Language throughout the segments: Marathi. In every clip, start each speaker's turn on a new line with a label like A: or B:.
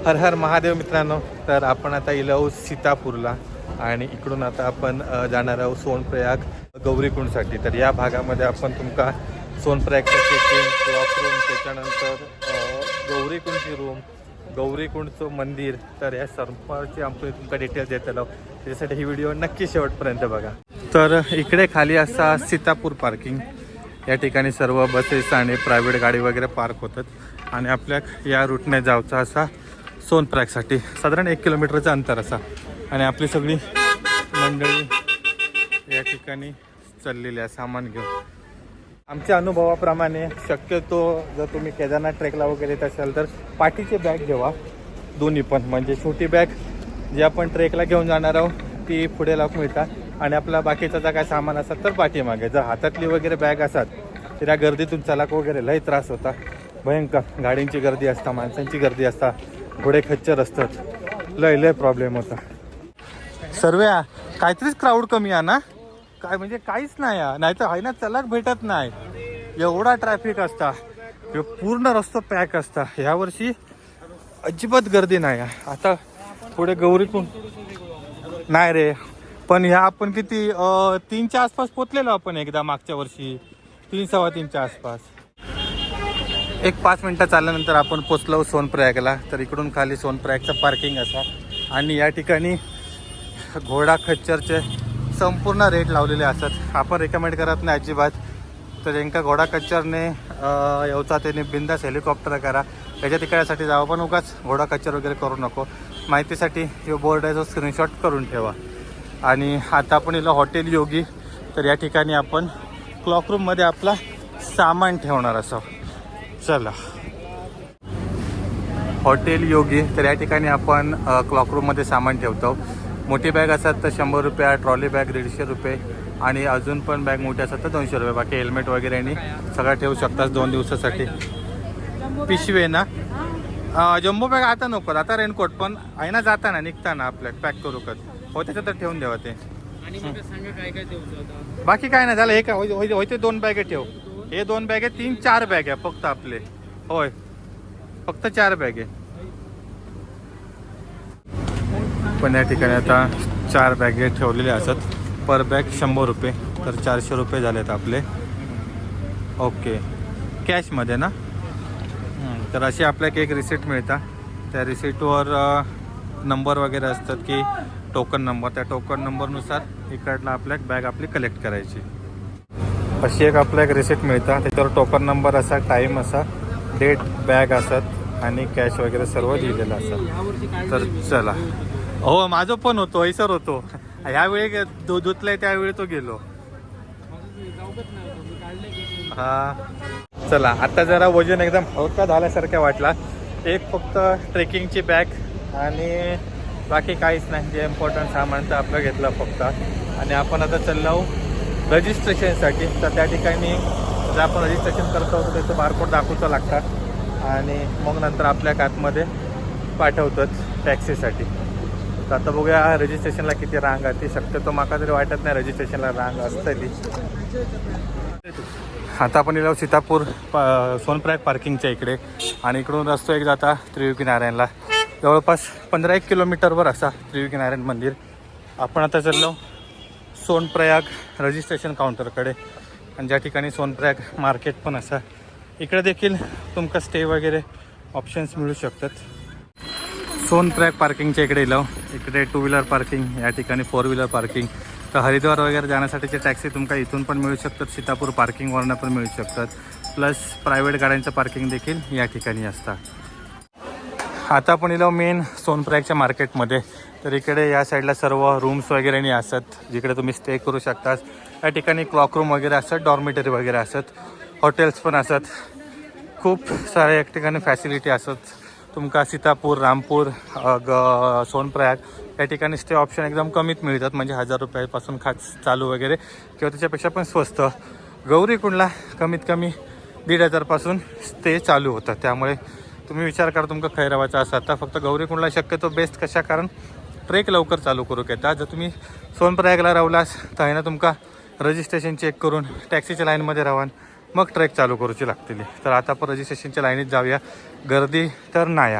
A: हर हर महादेव मित्रांनो. तर आपण आता इलो सीतापूरला आणि इकडून आता आपण जाणार आहोत सोनप्रयाग गौरीकुंडसाठी. तर या भागामध्ये आपण तुमका सोनप्रयागचं चेकिंग, क्लॉक रूम, त्याच्यानंतर गौरीकुंडची रूम, गौरीकुंडचं मंदिर, तर या सर्वांची आपण तुमका डिटेल्स देत आलो. त्याच्यासाठी ही व्हिडिओ नक्की शेवटपर्यंत बघा. तर इकडे खाली असा सीतापूर पार्किंग, या ठिकाणी सर्व बसेस आणि प्रायव्हेट गाडी वगैरे पार्क होतात आणि आपल्या या रूटने जायचं असा सोनप्रयागसाठी साधारण 1 किलोमीटरचं अंतर असा. आणि आपली सगळी मंडळी या ठिकाणी चाललेली आहे सामान घेऊन. आमच्या अनुभवाप्रमाणे शक्यतो जर तुम्ही केदारनाथ ट्रेकला वगैरे येत असाल तर पाठीचे बॅग घेवा, दोन्ही पण. म्हणजे छोटी बॅग जी आपण ट्रेकला घेऊन जाणार आहोत ती पुढे लावून मिळतात आणि आपला बाकीचा जर काय सामान असेल तर पाठीमागे. जर हातातली वगैरे बॅग असतात तर या गर्दीतून चालक वगैरे लई त्रास होता. भयंकर गाडींची गर्दी असता, माणसांची गर्दी असता, घोडे खच्चर असतात, लय प्रॉब्लेम होता. सर्व काहीतरीच क्राऊड कमी आहे ना, काय म्हणजे काहीच नाही आहे, नाही तर आहे ना चलाक भेटत नाही, एवढा ट्रॅफिक असता, पूर्ण रस्ता पॅक असता. यावर्षी अजिबात गर्दी नाही आहे. आता पुढे गौरीकुंड नाही रे, पण ह्या आपण किती 3च्या आसपास पोचलेलो आपण एकदा मागच्या वर्षी, 3 सव्वा 3च्या आसपास. 1-5 मिनटं चालल्यानंतर आपण पोचलो सोनप्रयागला. तर इकडून खाली सोनप्रयागचं पार्किंग असा आणि या ठिकाणी घोडा खच्चरचे संपूर्ण रेट लावलेले असतात. आपण रेकमेंड करत नाही अजिबात. तर ज्यांका घोडा खच्चरने येऊचा त्याने बिंदास हेलिकॉप्टर करा, त्याच्या तिकड्यासाठी जावं, पण उगाच घोडा खच्चर वगैरे करू नको. माहितीसाठी हे बोर्ड आहे जो स्क्रीनशॉट करून ठेवा. आणि आता आपण इला हॉटेल योगी, तर या ठिकाणी आपण क्लॉक रूममध्ये आपला सामान ठेवणार असं. चला हॉटेल योगी, तर या ठिकाणी आपण क्लॉक रूममध्ये सामान ठेवतो. मोठी बॅग असतात तर 100 रुपये, ट्रॉली बॅग 150 रुपये आणि अजून पण बॅग मोठी असतात तर 200 रुपये. बाकी हेल्मेट वगैरे आणि सगळं ठेवू शकतात 2 दिवसासाठी. पिशवे ना जम्बो बॅग आता नको, आता रेनकोट पण आहे ना, जाताना निघताना आपल्या पॅक करू कर हो, त्याच्यात तर ठेवून द्यावा ते. बाकी काय नाही झालं. हे काय होते 2 बॅगे ठेव, हे 2 बॅग आहे, 3-4 बॅग आहे फक्त आपले. होय फक्त 4 बॅग आहे. पण या ठिकाणी आता 4 बॅगे ठेवलेले असतात. पर बॅग 100 रुपये, तर 400 रुपये झालेत आपले. ओके कॅशमध्ये ना. तर अशी आपल्याला एक रिसिट मिळतात. त्या रिसिटवर नंबर वगैरे असतात की टोकन नंबर, त्या टोकन नंबरनुसार इकडनं आपल्या बॅग आपली कलेक्ट करायची. अशी एक आपल्या एक रिसिट मिळतात. त्याच्यावर टोकन नंबर असा, टाईम असा, डेट, बॅग असतात आणि कॅश वगैरे सर्व लिहिलेलं असतं. तर चला. हो माझं पण होतो, ऐसर होतो ह्यावेळी धुतलंय त्यावेळी तो गेलो. हा चला आता जरा वजन एकदम हलका झाल्यासारखा वाटला. एक फक्त ट्रेकिंगची बॅग आणि बाकी काहीच नाही. जे इम्पॉर्टंट सामान तर आपलं घेतलं फक्त. आणि आपण आता चाललो रजिस्ट्रेशनसाठी. तर त्या ठिकाणी जर आपण रजिस्ट्रेशन करतो तर त्याचं बारकोड दाखवचं लागतात आणि मग नंतर आपल्या आतमध्ये पाठवतात टॅक्सीसाठी. तर आता बघूया रजिस्ट्रेशनला किती रांग आहे. ती शक्यतो माका तरी वाटत नाही रजिस्ट्रेशनला रांग असतली. आता आपण येलो सीतापूर सोनप्रयाग पार्किंगच्या इकडे आणि इकडून रस्ता एक जाता त्रिविकी नारायणला. जवळपास 15-1 किलोमीटरवर असा त्रिविकी नारायण मंदिर. आपण आता चाललो सोनप्रयाग रजिस्ट्रेशन काउंटरकडे आणि ज्या ठिकाणी सोनप्रयाग मार्केट पण असा. इकडे देखील तुमका स्टे वगैरे ऑप्शन्स मिळू शकतात. सोनप्रयाग पार्किंगच्या इकडे येलो. इकडे 2 व्हीलर पार्किंग, या ठिकाणी 4 व्हीलर पार्किंग. तर हरिद्वार वगैरे जाण्यासाठीचे टॅक्सी तुमका इथून पण मिळू शकतात, सीतापूर पार्किंगवरनं पण मिळू शकतात. प्लस प्रायव्हेट गाड्यांचं पार्किंग देखील या ठिकाणी असतात. आता आपण येलो मेन सोनप्रयागच्या मार्केटमध्ये. तर इकडे या साईडला सर्व रूम्स वगैरे नाही असतात जिकडे तुम्ही स्टे करू शकता. या ठिकाणी क्लॉक रूम वगैरे असतात, डॉर्मेटरी वगैरे असतात, हॉटेल्स पण असतात. खूप साऱ्या एक ठिकाणी फॅसिलिटी असतात. तुमका सीतापूर, रामपूर, सोनप्रयाग या ठिकाणी स्टे ऑप्शन एकदम कमीत मिळतात. म्हणजे 1000 रुपयापासून चालू वगैरे किंवा त्याच्यापेक्षा पण स्वस्त. गौरीकुंडला कमीत कमी 1500 पासून स्टे चालू होतात. त्यामुळे तुम्ही विचार करा तुमका खै राहायचा असा तर फक्त गौरीकुंडला शक्यतो बेस्ट. कशा कारण ट्रेक लवकर चालू करू येतात. जर तुम्ही सोनप्रयागला रावलास तर आहे ना तुमका रजिस्ट्रेशन चेक करून टॅक्सीच्या लाईनमध्ये राहा, मग ट्रेक चालू करूची लागतील. तर आता आपण रजिस्ट्रेशनच्या लाईनीत जाऊया. गर्दी तर नाही.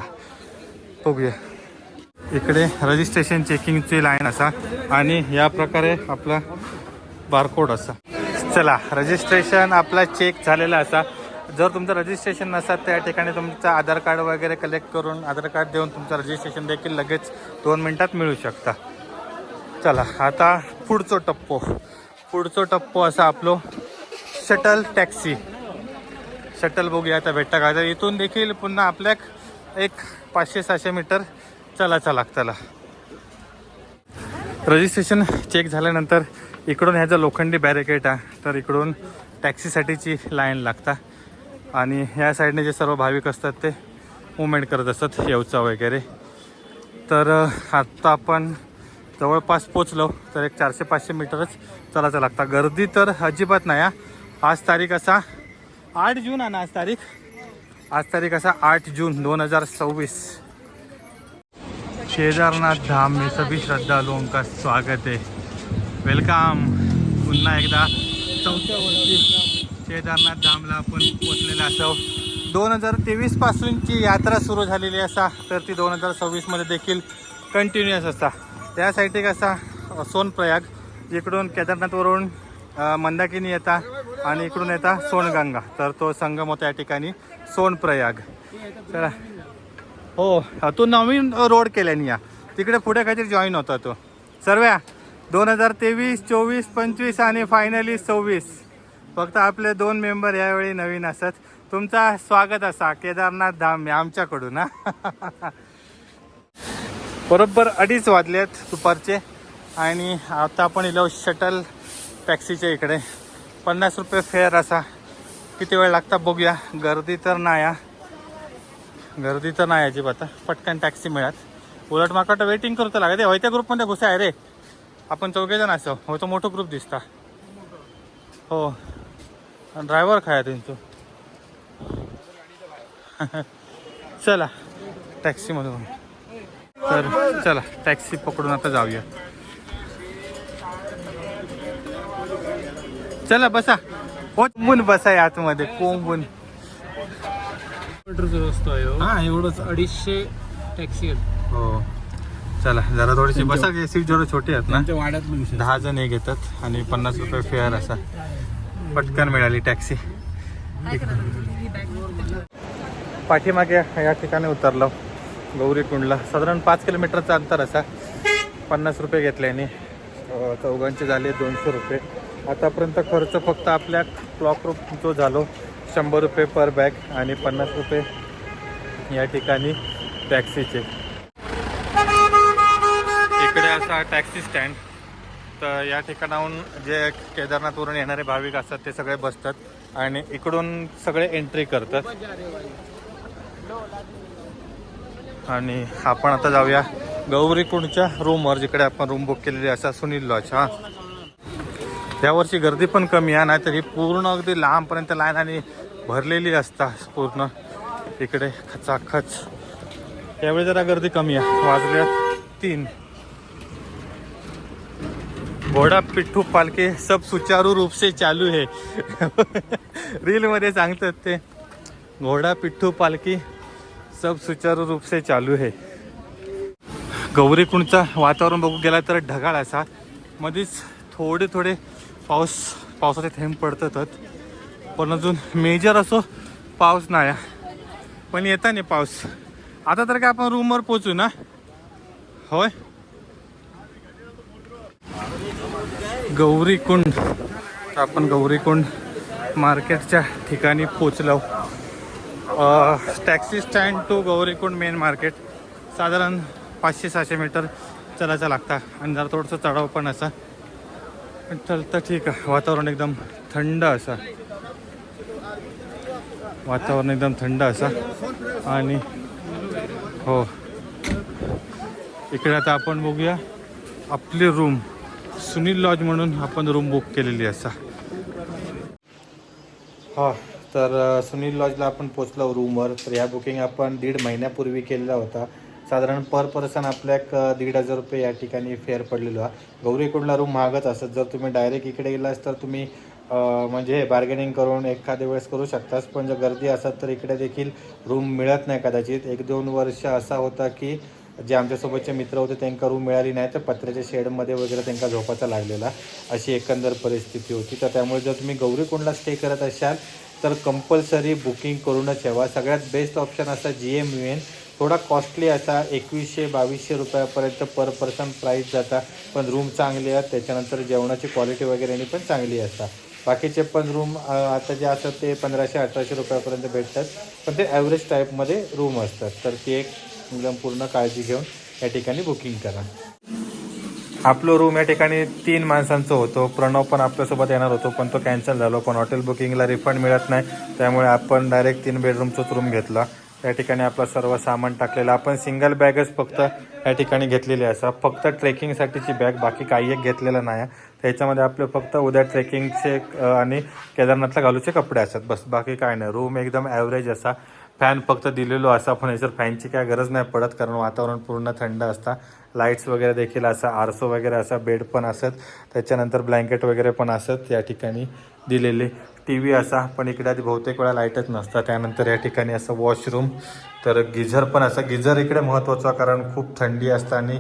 A: बघूया. इकडे रजिस्ट्रेशन चेकिंगची लाईन असा आणि या प्रकारे आपला बारकोड असा. चला, रजिस्ट्रेशन आपला चेक झालेला असा. जर तुमचं रजिस्ट्रेशन नसतं त्या ठिकाणी तुमचं आधार कार्ड वगैरे कलेक्ट करून आधार कार्ड देऊन तुमचं रजिस्ट्रेशन देखील लगेच 2 मिनिटात मिळू शकता. चला, आता पुढचं टप्पो असा आपलं शटल टॅक्सी. शटल बघूया आता भेटता का. तर इथून देखील पुन्हा आपल्या एक 500-600 मीटर चला लागताला. रजिस्ट्रेशन चेक झाल्यानंतर इकडून ह्याचा लोखंडी बॅरिकेड आहे, तर इकडून टॅक्सीसाठीची लाईन लागता आणि ह्या साईडने जे सर्व भाविक असतात ते मुवमेंट करत असतात येऊचा वगैरे. तर आत्ता आपण जवळपास पोचलो, तर एक 400-500 मीटरच चलायचं लागतं. गर्दी तर अजिबात नाही. आज तारीख असा 8 जून आहे ना. आज तारीख असा 8 जून 2024. केदारनाथ धाम में सभी श्रद्धालुओं का स्वागत है. वेलकम. पुन्हा एकदा 4थ्या वर्षी केदारनाथ धामला आपण पोचलेला असो. 2023 पासूनची यात्रा सुरू झालेली असा, तर ती 2026 देखील कंटिन्युअस असता. त्यासाठी कसा सोनप्रयाग, इकडून केदारनाथवरून मंदाकिनी येता आणि इकडून येता सोनगंगा, तर तो संगम होता या ठिकाणी सोनप्रयाग. चला, हो तो नवीन रोड केल्याने या तिकडे पुढे काहीतरी जॉईन होता तो. सर्व्या 2023, 24, 25 आणि फायनली 26. फक्त आपले 2 मेंबर यावेळी नवीन असतात. तुमचा स्वागत असा केदारनाथ धाम आमच्याकडून. बरोबर 2:30 वाजलेत दुपारचे आणि आता आपण इलो शटल टॅक्सीच्या इकडे. 50 रुपये फेअर असा. किती वेळ लागता बघूया. गर्दी तर नाही अजिबात. पटकन टॅक्सी मिळत. उलट माका वेटिंग करतो लागत. होय त्या ग्रुपमध्ये घुसा आहे रे. आपण 4 जण असो. हो तो मोठा ग्रुप दिसता. हो, ड्रायव्हर खाया त्यांचं. चला टॅक्सीमधून. तर चला टॅक्सी पकडून आता जाऊया. चला बसा. कोंबून बसाय आतमध्ये कोंबून.
B: हा एवढंच 250 टॅक्सी आहेत.
A: हो चला जरा थोडीशी बसा. सीट जरा छोटी आहेत ना.
B: वाड्यात
A: 10 जण हे घेतात आणि 50 रुपये फेअर असा. पटकन मिळाली टॅक्सी. पाठीमागे या ठिकाणी उतरलो गौरीकुंडला. साधारण 5 किलोमीटरचं अंतर असा. 50 रुपये घेतल्याने चौघांचे झाले 200 रुपये. आतापर्यंत खर्च फक्त आपल्या क्लॉक रूप जो झालो 100 रुपये पर बॅग आणि 50 रुपये या ठिकाणी टॅक्सीचे. इकडे असा टॅक्सी स्टँड. तर या ठिकाणाहून जे केदारनाथवरून येणारे भाविक असतात ते सगळे बसतात आणि इकडून सगळे एंट्री करतात. आणि आपण आता जाऊया गौरीकुंडच्या रूमवर, जिकडे आपण रूम बुक केलेली असा सुनील लॉज. हां, यावर्षी गर्दी पण कमी आहे, नाहीतर ही पूर्ण अगदी लांबपर्यंत लाईन आणि भरलेली असता पूर्ण इकडे खचाखच. यावेळी जरा गर्दी कमी आहे. वाजल्या 3. घोडा पिट्ठू पालखी सब सुचारू रूप से चालू है. रील मध्ये सांगतात ते. घोडा पिट्ठू पालखी सब सुचारू रूप से चालू है. गौरीकुंडचं वातावरण बघू गेला तर ढगाळ असा. मध्येच थोडे पावसाचे थेंब पडतात, पण अजून मेजर असो पाऊस नाही. पण येता नाही पाऊस. आता तर काय आपण रूमवर पोचू ना. होय, गौरीकुंड. आपण गौरीकुंड मार्केटच्या ठिकाणी पोचलो. Taxi stand to Gaurikund main market साधारण 500-600 मीटर चलायचं लागतं आणि जरा थोडंसं चढाव पण असा. पण चलतं ठीक आहे. वातावरण एकदम थंड असा. आणि हो, इकडे आता आपण बघूया आपली रूम. सुनील लॉज म्हणून आपण रूम बुक केलेली असा. हा, तर सुनील लॉजला आपण पोचलो रूमवर. तर या बुकिंग आपण 1.5 महिन्यापूर्वी केलेला होता. साधारण पर पर्सन आपल्या 1,500 रुपये या ठिकाणी फेअर पडलेलो आहे. गौरीकुंडला रूम महागच असत. जर तुम्ही डायरेक्ट इकडे गेलास तर तुम्ही म्हणजे बार्गेनिंग करून एखाद्या वेळेस करू शकतास, पण जर गर्दी असत तर इकडे देखील रूम मिळत नाही कदाचित. 1-2 वर्ष असा होता की जे आमच्यासोबतचे मित्र होते त्यांना रूम मिळाली नाही, तर पत्र्याच्या शेडमध्ये वगैरे त्यांना झोपायचा लागलेला, अशी एकंदर परिस्थिती होती. तर त्यामुळे जर तुम्ही गौरीकुंडला स्टे करत असाल तर कंपल्सरी बुकिंग करूनच ठेवा. सगळ्यात बेस्ट ऑप्शन असा GMUN, थोडा कॉस्टली असा 2100-2200 रुपयापर्यंत पर पर्सन प्राईस जाता, पण रूम चांगली आहेत. त्याच्यानंतर जेवणाची क्वालिटी वगैरे पण चांगली असतात. बाकीचे पण रूम आता जे असतात ते 1500-1800 रुपयापर्यंत भेटतात, पण ते ॲव्हरेज टाईपमध्ये रूम असतात. तर ती एक एकदम पूर्ण काळजी घेऊन या ठिकाणी बुकिंग करा. आपलं रूम या ठिकाणी 3 माणसांचं होतं. प्रणव पण आपल्यासोबत येणार होतो, पण तो कॅन्सल झालो. पण हॉटेल बुकिंगला रिफंड मिळत नाही, त्यामुळे आपण डायरेक्ट 3 बेडरूमचाच रूम घेतला. या ठिकाणी आपलं सर्व सामान टाकलेलं. आपण सिंगल बॅगच फक्त या ठिकाणी घेतलेली असा, फक्त ट्रेकिंगसाठीची बॅग, बाकी काही एक घेतलेलं नाही. त्याच्यामध्ये आपले फक्त उद्या ट्रेकिंगचे आणि केदारनाथला घालूचे कपडे असतात, बस, बाकी काय नाही. रूम एकदम ॲव्हरेज असा. फॅन फक्त दिलेलो असा, पण याच्यावर फॅनची काय गरज नाही पडत, कारण वातावरण पूर्ण थंड असतं. लाईट्स वगैरे देखील असा, आरसो वगैरे असा, बेड पण असत, त्याच्यानंतर ब्लँकेट वगैरे पण असत या ठिकाणी दिलेले. TV असा, पण इकडे आधी बहुतेक वेळा लाईटच नसतात. त्यानंतर या ठिकाणी असं वॉशरूम, तर गिझर पण असं. गिझर इकडे महत्त्वाचा, कारण खूप थंडी असतं आणि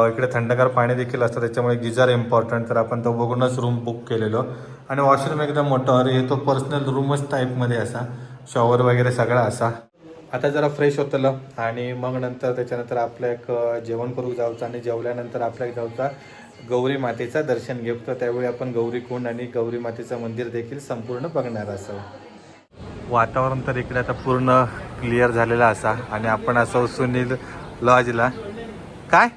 A: इकडे थंडगार पाणी देखील असतं, त्याच्यामुळे गिझर इम्पॉर्टंट. तर आपण तो बघूनच रूम बुक केलेलो. आणि वॉशरूम एकदम मोठं, अरे हे तो पर्सनल रूमच टाईपमध्ये असा, शॉवर वगैरे सगळा असा. आता जरा फ्रेश होतलं आणि मग नंतर त्याच्यानंतर आपल्या एक जेवण करू जाऊचं, आणि जेवल्यानंतर आपल्या जाऊचा गौरी मातेचं दर्शन घेऊ. तर त्यावेळी आपण गौरीकुंड आणि गौरी मातेचं मंदिर देखील संपूर्ण बघणार असं. वातावरण तर इकडे आता पूर्ण क्लिअर झालेलं असा, आणि आपण असं सुनील लॉजला काय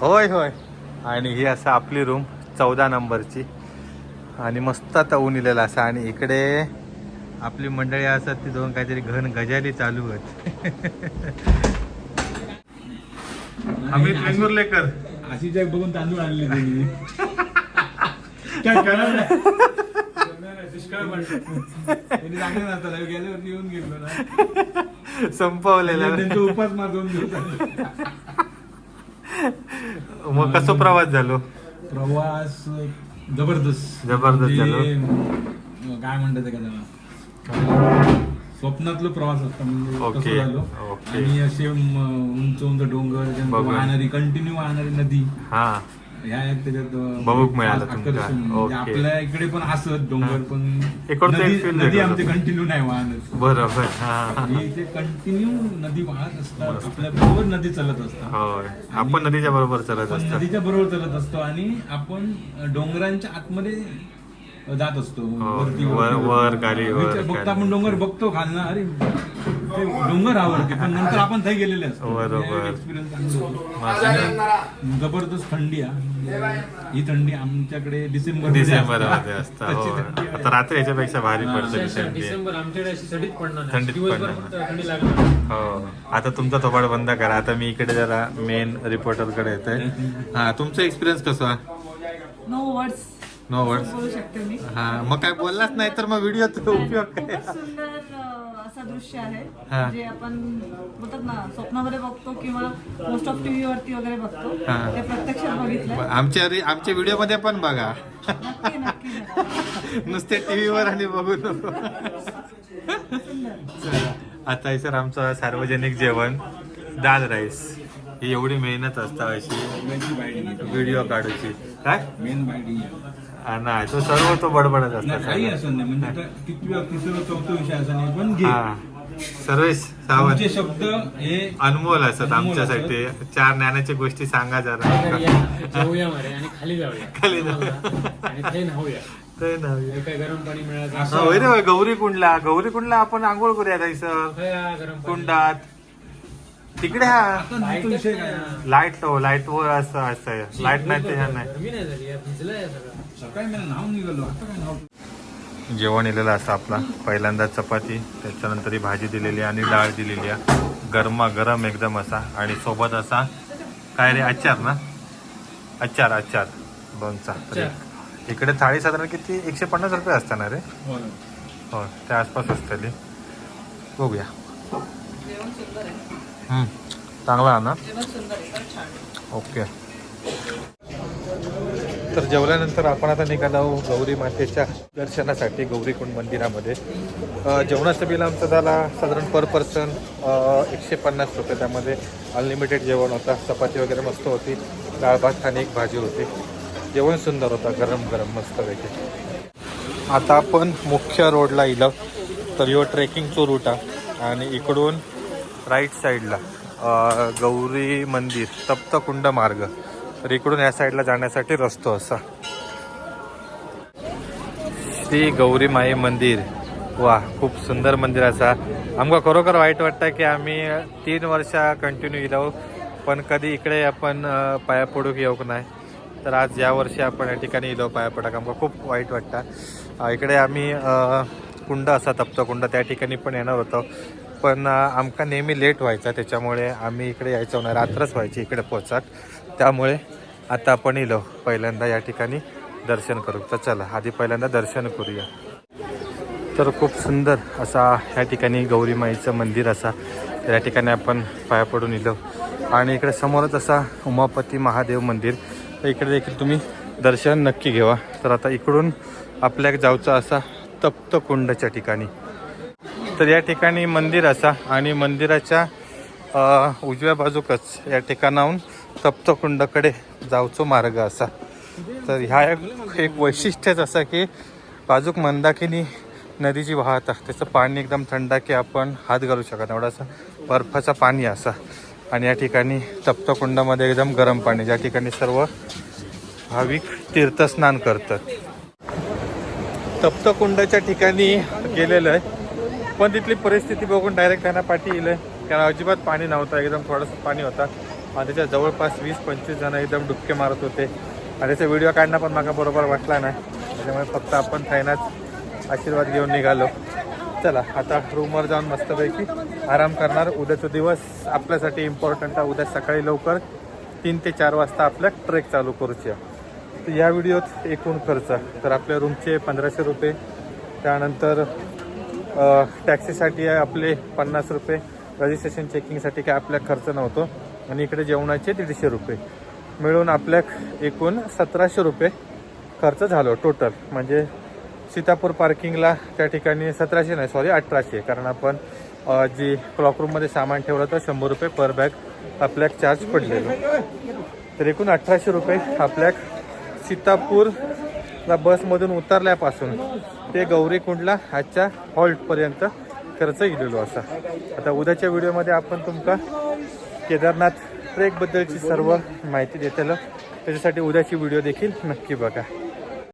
A: होय होय. आणि ही असं आपली रूम 14 नंबरची, आणि मस्त आता ऊन इलेला असा. आणि इकडे आपली मंडळी असतात ती दोन काहीतरी घन गजाली चालू आहेत. आम्ही वेंगुर्लेकर
B: अशी जग बघून तांदूळ आणले त्यांनी. काय करणार दुष्काळ पडला त्यांनी चांगलं नसतं, गेल्यावरती येऊन गेलो ना,
A: संपवलेला.
B: त्यांचा उपास मार 2 दिवस.
A: मग कसं प्रवास झालो?
B: प्रवास जबरदस्त
A: झालो.
B: काय म्हणतात का त्याला, स्वप्नातलं प्रवास असता म्हणजे
A: ओके,
B: झालो.
A: ओके.
B: आणि असे उंच उंच डोंगर, वाहणारी कंटिन्यू वाहणारी नदी,
A: हा,
B: ह्या एक त्याच्यात
A: बघूक मिळालं
B: आकर्षण.
A: तुमका.
B: म्हणजे
A: ओके.
B: आपल्या इकडे पण असत डोंगर, पण
A: इकडचं एक feel
B: नदी
A: वेगळं
B: आमची
A: होतं.
B: कंटिन्यू नाही वाहत.
A: बरोबर. हा,
B: आणि ते कंटिन्यू नदी वाहत असतात, आपल्या बरोबर नदी चालत असतात.
A: होय, आपण नदीच्या बरोबर चालत
B: आपण
A: असतो.
B: नदीच्या बरोबर चालत असतो, आणि आपण डोंगरांच्या आतमध्ये जात असतो. वरती
A: वर खाली, वर
B: बघतो
A: खाली.
B: आपण डोंगर बघतो खालना, अरे ते डोंगर आवडते, पण नंतर आपण काही गेलेले असतो.
A: बरोबर.
B: एक्सपिरियन्स आणि जबरदस्त थंडी आहे. ही थंडी आमच्याकडे डिसेंबर
A: मध्ये असतं. होय. आता रात्री याच्यापेक्षा भारी पडते थंडी.
B: डिसेंबर आमच्याकडे अशी थंडीत पडणार,
A: थंडीत
B: दिवसभर
A: पडणार.
B: फक्त थंडी लागणार.
A: हो. आता तुमचा थोबाड बंद करा. आता मी इकडे जरा मेन रिपोर्टरकडे येतोय. हा, तुमचा एक्सपिरियन्स कसा?
C: No words
A: no words.
C: बोलू शकते मी.
A: हा, मग काय बोललाच नाही तर मग व्हिडिओचा उपयोग काय?
C: खूपच सुंदर असं दृश्य आहे,
A: हा.
C: जे आपण बोलतात ना स्वप्नामध्ये बघतो किंवा मोस्ट ऑफ टीव्ही वरती वगैरे बघतो,
A: हा.
C: ते प्रत्यक्षात बघितलंय.
A: आमच्या व्हिडिओ मध्ये पण बघा.
C: नक्की नक्की जरा.
A: नुसते टीव्हीवर आणि बघू नको.
C: सुंदर.
A: आता हे सर आमचं सार्वजनिक जेवण, दाल राईस. ही एवढी मेहनत असता अशी व्हिडिओ काढायची. काय
B: मेन बायडिंग
A: नाही, तो सर्व तो बडबडत असतात.
B: काही असं नाही, म्हणजे कितव्या तिसरं चौथा विषय असं नाही, पण घे.
A: हा, सर्वेश सावंत
B: तुमचे शब्द हे
A: अनमोल असतात आमच्यासाठी. 4 ज्ञानाच्या गोष्टी सांगा जरा.
B: जाऊया मारे आणि खाली जाऊया,
A: खाली
B: आणि ते न्हाऊया.
A: ते नाही.
B: काय गरम पाणी मिळालं
A: असं होय रे. गौरीकुंडला आपण आंघोळ करूया जायचं
B: गरम
A: कुंडात. तिकडे हा
B: विषय काय
A: लाईट वर असं असतं. लाईट नाही ते नाही.
B: गरमी नाही झाली, भिजलंय सगळं. सकाळी मला नाव निघालो, आता काय नाव.
A: जेवण इलेलं असं आपला. पहिल्यांदा चपाती, त्याच्यानंतर ही भाजी दिलेली आणि डाळ दिलेली आहे, गरमागरम एकदम असा. आणि सोबत असा काय रे, आचार ना, आचार लोणचा. इकडे थाळी साधारण किती 150 रुपये असताना रे. हो, त्या आसपास असतली. बघूया.
C: जेवण सुंदर आहे.
A: चांगला आहे ना.
C: जेवण सुंदर आहे, खरंच छान आहे.
A: ओके. तर जेवल्यानंतर आपण आता निघालो गौरी मातेच्या दर्शनासाठी गौरीकुंड मंदिरामध्ये. जेवणाचं बिल आमचं झाला साधारण पर पर्सन 150 रुपये. त्यामध्ये अनलिमिटेड जेवण होता, चपाती वगैरे मस्त होती, डाळ भात आणि एक भाजी होती. जेवण सुंदर होता, गरम गरम मस्तपैकी. आता आपण मुख्य रोडला इलो तर यो ट्रेकिंगचा रूट आहे आणि इकडून राईट साईडला गौरी मंदिर तप्तकुंड मार्ग. तर इकडून या साईडला जाण्यासाठी रस्तो असा. श्री गौरी माई मंदिर. वा, खूप सुंदर मंदिर असा. आमका खरोखर वाईट वाटतं की आम्ही 3 वर्षा कंटिन्यू गेलो पण कधी इकडे आपण पाया पडूक येऊक नाही. तर आज या वर्षी आपण या ठिकाणी इलो पाया पडाक. आमका खूप वाईट वाटतं. इकडे आम्ही कुंड असा तप्तकुंड त्या ठिकाणी पण येणार होतो पण आमका नेहमी लेट व्हायचा, त्याच्यामुळे आम्ही इकडे यायचो नाही, रात्रच व्हायची इकडे पोचाक. त्यामुळे आता आपण इलो पहिल्यांदा या ठिकाणी दर्शन करू. तर चला आधी पहिल्यांदा दर्शन करूया. तर खूप सुंदर असा या ठिकाणी गौरी माईचं मंदिर असा. या ठिकाणी आपण पाया पडून इलो आणि इकडे समोरच असा उमापती महादेव मंदिर. तर इकडे देखील तुम्ही दर्शन नक्की घेवा. तर आता इकडून आपल्याला जाऊचं असा तप्तकुंडच्या ठिकाणी. तर या ठिकाणी मंदिर असा आणि मंदिराच्या उजव्या बाजूकच या ठिकाणाहून तप्तकुंडकडे जाऊचो मार्ग असा. तर ह्या एक वैशिष्ट्यच असं की बाजूक मंदाकिनी नदीची वाहत त्याचं पाणी एकदम थंड की आपण हात घालू शकत, एवढासा बर्फाचा पाणी असा. आणि या ठिकाणी तप्तकुंडामध्ये एकदम गरम पाणी, ज्या ठिकाणी सर्व भाविक तीर्थस्नान करतात. तप्तकुंडाच्या ठिकाणी गेलेलं आहे पण तिथली परिस्थिती बघून डायरेक्ट त्यांना पाठी येईल आहे, कारण अजिबात पाणी नव्हतं, एकदम थोडंसं पाणी होता आणि त्याच्या जवळपास 20-25 जण एकदम डुबके मारत होते. आणि त्याचा व्हिडिओ काढणं पण मला बरोबर वाटला नाही, त्याच्यामुळे फक्त आपण थायनाच आशीर्वाद घेऊन निघालो. चला आता रूमवर जाऊन मस्तपैकी आराम करणार. उद्याचा दिवस आपल्यासाठी इम्पॉर्टंट आहे. उद्या सकाळी लवकर 3 ते 4 वाजता आपल्या ट्रेक चालू करूया. तर या व्हिडिओत एकूण खर्च तर आपल्या रूमचे 1500 रुपये, त्यानंतर टॅक्सीसाठी आपले 50 रुपये, रजिस्ट्रेशन चेकिंगसाठी काय आपल्या खर्च नव्हतो आणि इकडे जेवणाचे 150 रुपये मिळून आपल्या एकूण 1700 रुपये खर्च झालो टोटल. म्हणजे सीतापूर पार्किंगला त्या ठिकाणी 1700 नाही, सॉरी 1800, कारण आपण जी क्लॉकरूममध्ये सामान ठेवलं तर 100 रुपये पर बॅग आपल्याक चार्ज पडलेलो. तर एकूण 1800 रुपये आपल्याक सीतापूरला बसमधून उतरल्यापासून ते गौरीकुंडला आजच्या हॉल्टपर्यंत खर्च गेलेलो असा. आता उद्याच्या व्हिडिओमध्ये आपण तुमका केदारनाथ ट्रेकबद्दलची सर्व माहिती देतेलं, त्याच्यासाठी उद्याची व्हिडिओ देखील नक्की बघा.